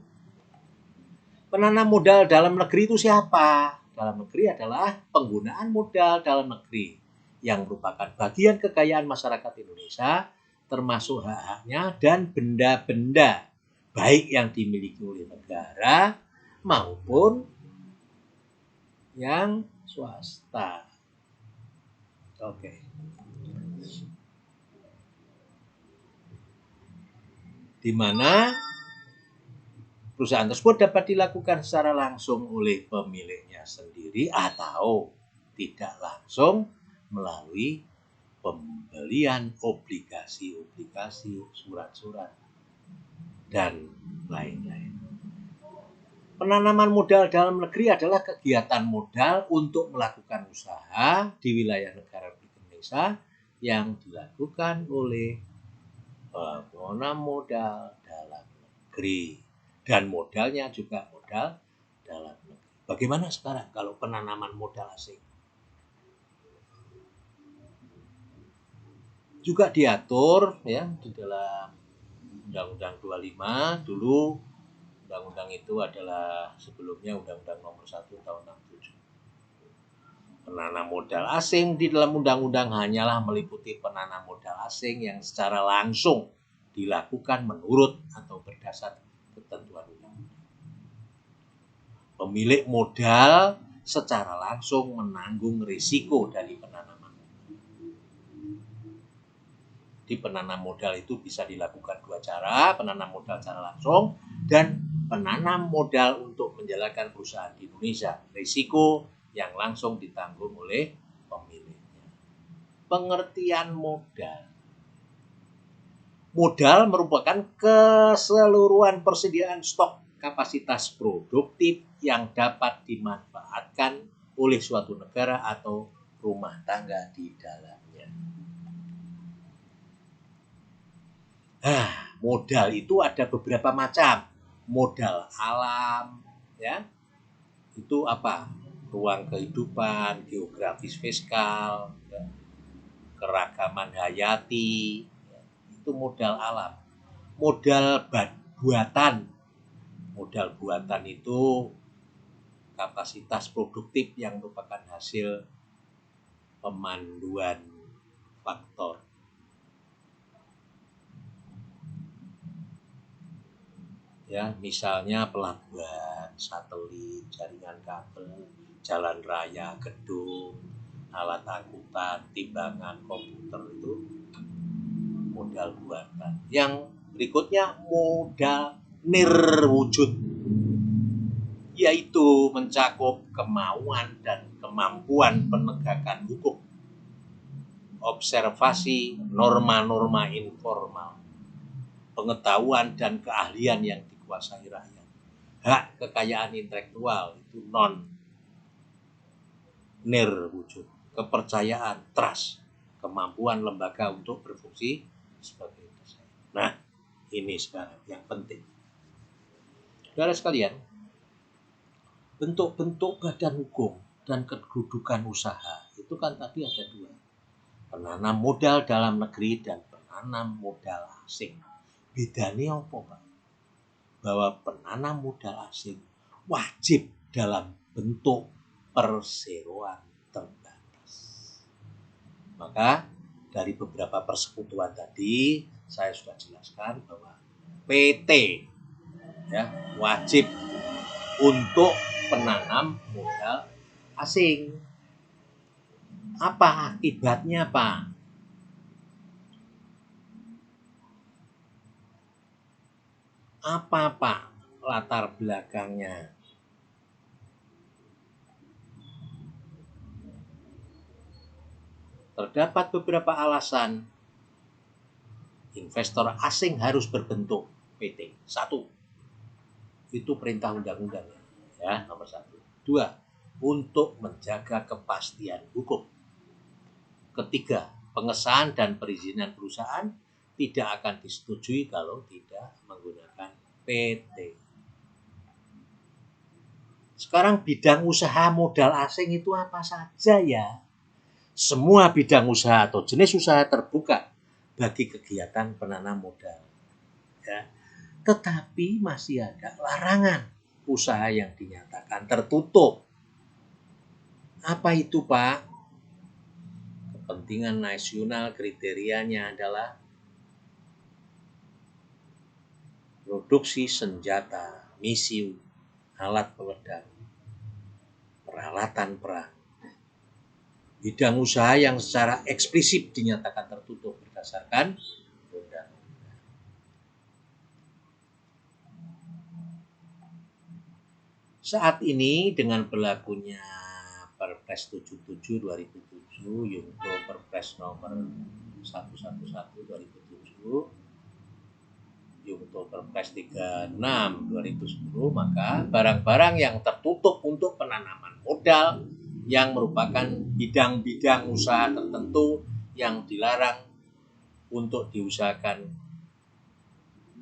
Penanam modal dalam negeri itu siapa? Dalam negeri adalah penggunaan modal dalam negeri yang merupakan bagian kekayaan masyarakat Indonesia, termasuk hak-haknya dan benda-benda baik yang dimiliki oleh negara maupun yang swasta. Oke. Di mana perusahaan tersebut dapat dilakukan secara langsung oleh pemiliknya sendiri atau tidak langsung melalui pembelian obligasi-obligasi, surat-surat, dan lain-lain. Penanaman modal dalam negeri adalah kegiatan modal untuk melakukan usaha di wilayah negara Indonesia yang dilakukan oleh penanam modal dalam negeri, dan modalnya juga modal dalam negeri. Bagaimana sekarang kalau penanaman modal asing? Juga diatur ya di dalam Undang-Undang 25. Dulu undang-undang itu adalah sebelumnya Undang-Undang Nomor 1 Tahun 67. Penanam modal asing di dalam undang-undang hanyalah meliputi penanam modal asing yang secara langsung dilakukan menurut atau berdasar ketentuan undang-undang. Pemilik modal secara langsung menanggung risiko dari penanaman. Di penanam modal itu bisa dilakukan dua cara, penanam modal secara langsung dan penanam modal untuk menjalankan perusahaan di Indonesia. Risiko yang langsung ditanggung oleh pemiliknya. Pengertian modal. Modal merupakan keseluruhan persediaan stok kapasitas produktif yang dapat dimanfaatkan oleh suatu negara atau rumah tangga di dalamnya. Modal itu ada beberapa macam. Modal alam, ya, itu apa? Ruang kehidupan, geografis fiskal, ya, keragaman hayati, ya, itu modal alam. Modal buatan. Modal buatan itu kapasitas produktif yang merupakan hasil pemanduan faktor. Ya, misalnya pelabuhan, satelit, jaringan kabel, jalan raya, gedung, alat angkutan, timbangan, komputer itu modal buatan. Yang berikutnya modal nirwujud, yaitu mencakup kemauan dan kemampuan penegakan hukum, observasi norma-norma informal, pengetahuan dan keahlian yang dikuasai rakyat, hak kekayaan intelektual itu non nirwujud, kepercayaan, trust, kemampuan lembaga untuk berfungsi sebagai pesaing. Nah, ini sekarang yang penting. Saudara sekalian, bentuk-bentuk badan hukum dan kedudukan usaha itu kan tadi ada dua. Penanam modal dalam negeri dan penanam modal asing. Bedanya apa, Pak? Bahwa penanam modal asing wajib dalam bentuk perseroan terbatas. Maka dari beberapa persekutuan tadi saya sudah jelaskan bahwa PT ya wajib untuk penanam modal asing. Apa akibatnya, Pak? Apa, Pak, latar belakangnya? Terdapat beberapa alasan investor asing harus berbentuk PT. 1, itu perintah undang-undang ya, nomor 1. 2, untuk menjaga kepastian hukum. 3, pengesahan dan perizinan perusahaan tidak akan disetujui kalau tidak menggunakan PT. Sekarang bidang usaha modal asing itu apa saja ya? Semua bidang usaha atau jenis usaha terbuka bagi kegiatan penanam modal. Ya. Tetapi masih ada larangan usaha yang dinyatakan tertutup. Apa itu, Pak? Kepentingan nasional kriterianya adalah produksi senjata, misi, alat peledak, peralatan perang. Bidang usaha yang secara eksplisit dinyatakan tertutup berdasarkan undang-undang. Saat ini dengan berlakunya Perpres 77 2007 Yungto Perpres nomor 111 2007 Yungto Perpres 36 2010, maka barang-barang yang tertutup untuk penanaman modal yang merupakan bidang-bidang usaha tertentu yang dilarang untuk diusahakan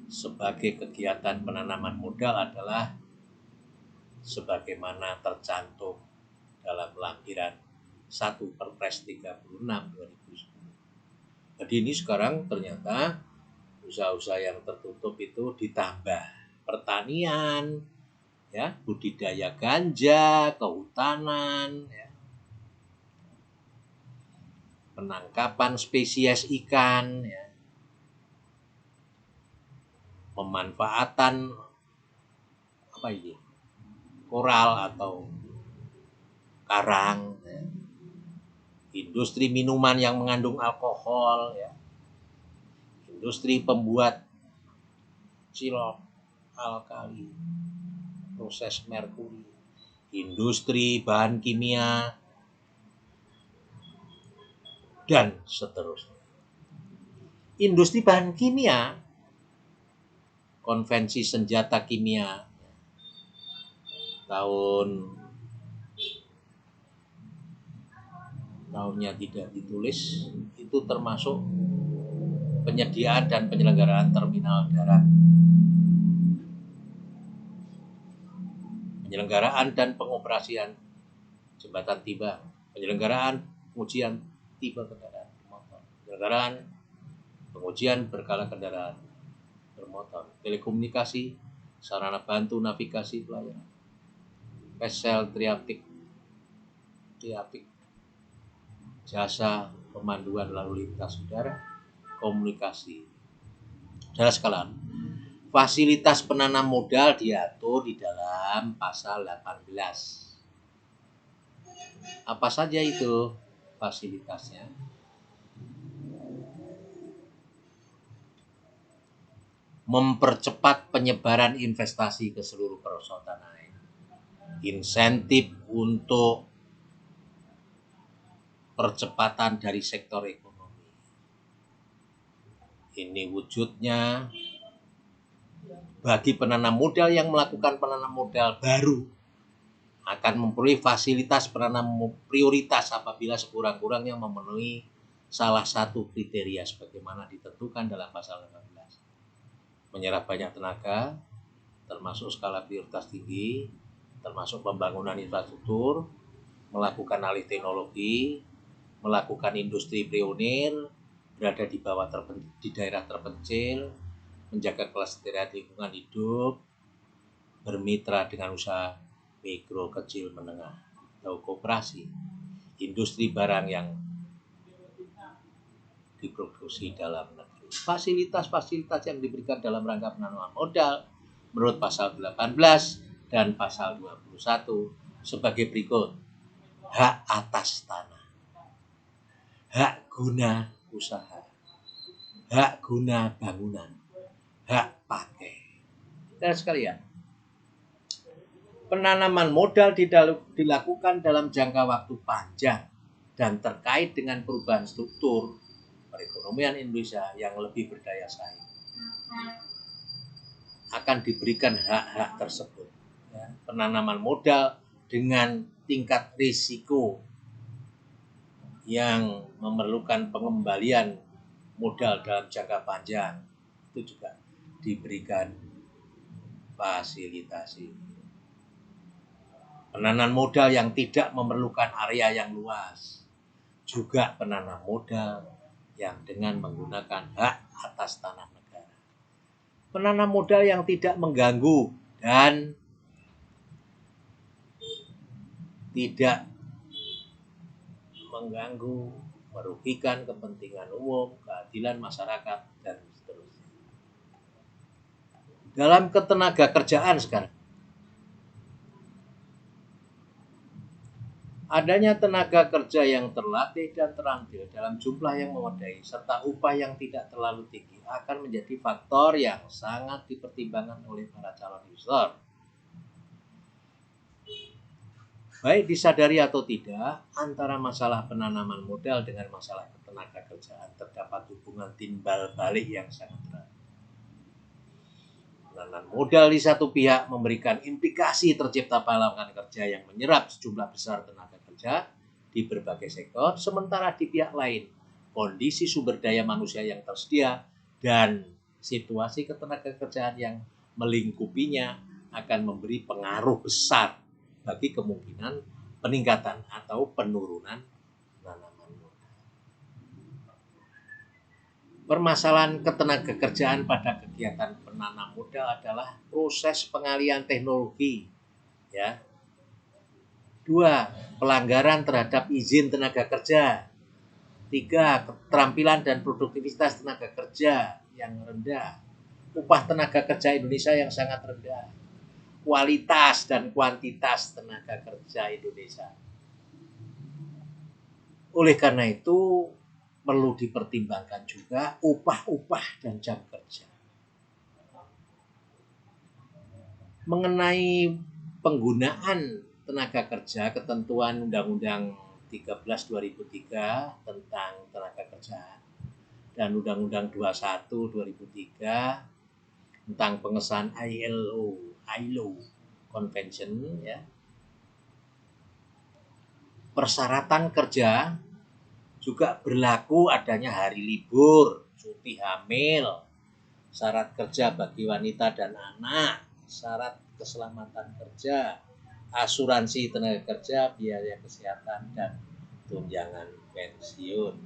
sebagai kegiatan penanaman modal adalah sebagaimana tercantum dalam lampiran 1 Perpres 36 2010. Jadi ini sekarang ternyata usaha-usaha yang tertutup itu ditambah pertanian, ya, budidaya ganja, kehutanan, ya, penangkapan spesies ikan, ya, pemanfaatan koral atau karang, ya, industri minuman yang mengandung alkohol, ya, industri pembuat cilok alkali, proses merkuri, industri bahan kimia, dan seterusnya. Industri bahan kimia, konvensi senjata kimia tahunnya tidak ditulis, itu termasuk penyediaan dan penyelenggaraan terminal darat, penyelenggaraan dan pengoperasian jembatan tiba, penyelenggaraan pengujian tiba kendaraan bermotor, penyelenggaraan pengujian berkala kendaraan bermotor, telekomunikasi, sarana bantu navigasi pelayanan, pesel triapik, jasa pemanduan lalu lintas udara, komunikasi. Saudara sekalian, fasilitas penanam modal diatur di dalam pasal 18 Apa saja itu fasilitasnya? Mempercepat penyebaran investasi ke seluruh pelosok tanah air. Insentif untuk percepatan dari sektor ekonomi. Ini wujudnya bagi penanam modal yang melakukan penanam modal baru akan memperoleh fasilitas penanam prioritas apabila sekurang-kurangnya memenuhi salah satu kriteria sebagaimana ditentukan dalam pasal 18. Menyerap banyak tenaga, termasuk skala prioritas tinggi, termasuk pembangunan infrastruktur, melakukan alih teknologi, melakukan industri pionir, berada di bawah di daerah terpencil, menjaga kelestarian lingkungan hidup, bermitra dengan usaha mikro, kecil, menengah, atau koperasi, industri barang yang diproduksi dalam negeri. Fasilitas-fasilitas yang diberikan dalam rangka penanaman modal menurut pasal 18 dan pasal 21 sebagai berikut. Hak atas tanah, hak guna usaha, hak guna bangunan, hak pakai. Dan sekalian, penanaman modal dilakukan dalam jangka waktu panjang dan terkait dengan perubahan struktur perekonomian Indonesia yang lebih berdaya saing. Akan diberikan hak-hak tersebut. Ya, penanaman modal dengan tingkat risiko yang memerlukan pengembalian modal dalam jangka panjang itu juga diberikan fasilitasi. Penanaman modal yang tidak memerlukan area yang luas, juga penanam modal yang dengan menggunakan hak atas tanah negara. Penanam modal yang tidak mengganggu dan tidak mengganggu, merugikan kepentingan umum, keadilan masyarakat, dan seterusnya. Dalam ketenaga kerjaan sekarang, adanya tenaga kerja yang terlatih dan terampil dalam jumlah yang memadai serta upah yang tidak terlalu tinggi akan menjadi faktor yang sangat dipertimbangkan oleh para calon investor. Baik disadari atau tidak, antara masalah penanaman modal dengan masalah ketenaga kerjaan terdapat hubungan timbal balik yang sangat erat. Penanaman modal di satu pihak memberikan implikasi tercipta lapangan kerja yang menyerap sejumlah besar tenaga kerja di berbagai sektor, sementara di pihak lain kondisi sumber daya manusia yang tersedia dan situasi ketenaga kerjaan yang melingkupinya akan memberi pengaruh besar bagi kemungkinan peningkatan atau penurunan penanaman modal. Permasalahan ketenaga kerjaan pada kegiatan penanam modal adalah proses pengalihan teknologi, ya. 2. Pelanggaran terhadap izin tenaga kerja. 3. Keterampilan dan produktivitas tenaga kerja yang rendah. Upah tenaga kerja Indonesia yang sangat rendah. Kualitas dan kuantitas tenaga kerja Indonesia. Oleh karena itu, perlu dipertimbangkan juga upah-upah dan jam kerja. Mengenai penggunaan tenaga kerja, ketentuan Undang-Undang 13 2003 tentang tenaga kerja dan Undang-Undang 21 2003 tentang pengesahan ILO Convention, ya. Persyaratan kerja juga berlaku adanya hari libur, cuti hamil, syarat kerja bagi wanita dan anak, syarat keselamatan kerja, asuransi tenaga kerja, biaya kesehatan, dan tunjangan pensiun.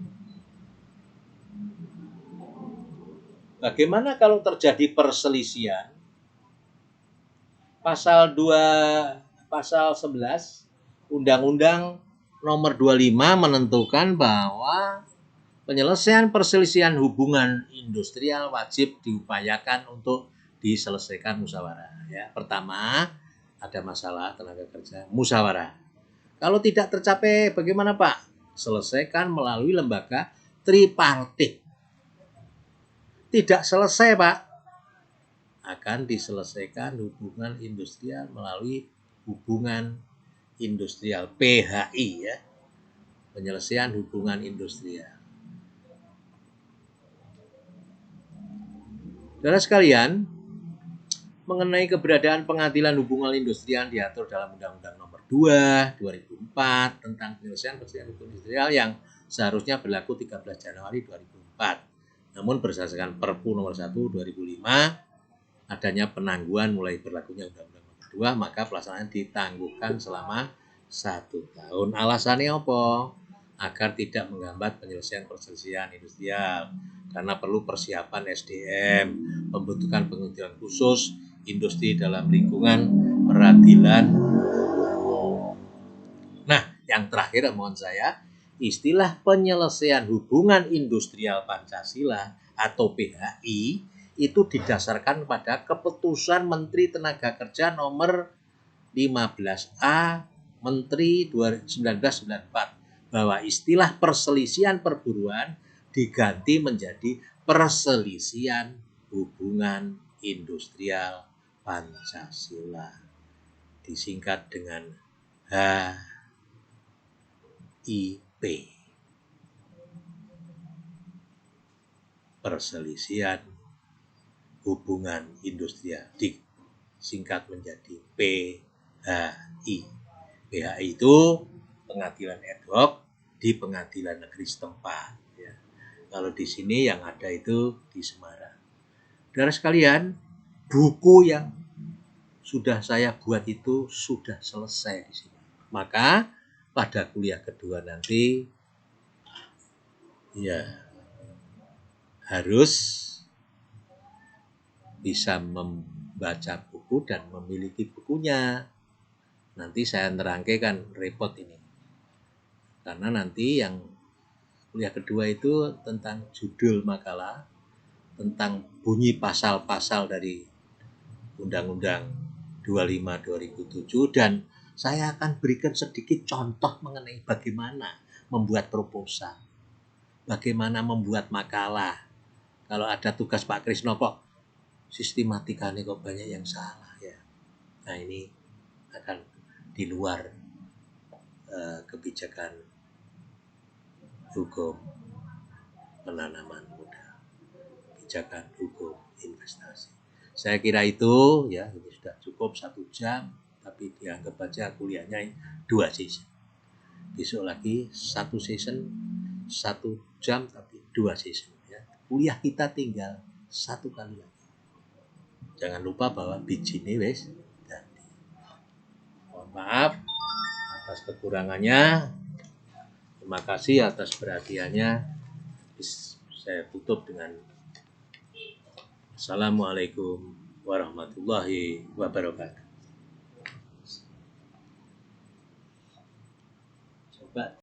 Bagaimana kalau terjadi perselisihan? Pasal 11 Undang-Undang Nomor 25 menentukan bahwa penyelesaian perselisihan hubungan industrial wajib diupayakan untuk diselesaikan musyawarah. Ya, pertama, ada masalah tenaga kerja, musyawarah. Kalau tidak tercapai bagaimana Pak? Selesaikan melalui lembaga tripartit. Tidak selesai Pak, akan diselesaikan hubungan industrial melalui hubungan industrial PHI ya. Penyelesaian hubungan industrial. Saudara sekalian, mengenai keberadaan pengadilan hubungan industrial diatur dalam Undang-Undang Nomor 2 2004 tentang penyelesaian hubungan industrial yang seharusnya berlaku 13 Januari 2004. Namun berdasarkan Perpu Nomor 1 2005 adanya penangguhan mulai berlakunya Undang-Undang Nomor 2, maka pelaksanaan ditangguhkan selama 1 tahun. Alasannya apa? Agar tidak menghambat penyelesaian perselisihan industrial, karena perlu persiapan SDM, pembentukan pengadilan khusus industri dalam lingkungan peradilan. Nah, yang terakhir mohon saya, istilah penyelesaian hubungan industrial Pancasila atau PHI itu didasarkan pada keputusan Menteri Tenaga Kerja nomor 15A Menteri 1994 bahwa istilah perselisihan perburuan diganti menjadi perselisihan hubungan industrial Pancasila, disingkat dengan HIP. Perselisihan hubungan industrial disingkat menjadi PHI. PHI itu pengadilan ad hoc di pengadilan negeri setempat. Ya. Kalau di sini yang ada itu di Semarang. Saudara sekalian, buku yang sudah saya buat itu sudah selesai di sini. Maka pada kuliah kedua nanti ya harus bisa membaca buku dan memiliki bukunya. Nanti saya nerangkan repot ini. Karena nanti yang kuliah kedua itu tentang judul makalah, tentang bunyi pasal-pasal dari Undang-Undang 25/2007, dan saya akan berikan sedikit contoh mengenai bagaimana membuat proposal, bagaimana membuat makalah. Kalau ada tugas Pak Krisno kok sistematikanya kok banyak yang salah ya. Nah ini akan di luar kebijakan hukum penanaman modal, kebijakan hukum investasi. Saya kira itu ya, ini sudah cukup 1 jam, tapi dianggap aja kuliahnya 2 sesi. Besok lagi 1 season 1 jam tapi 2 season ya. Kuliah kita tinggal 1 kali lagi. Jangan lupa bahwa bijine wis dadi. Mohon maaf atas kekurangannya. Terima kasih atas perhatiannya. Saya tutup dengan Assalamualaikum warahmatullahi wabarakatuh. Coba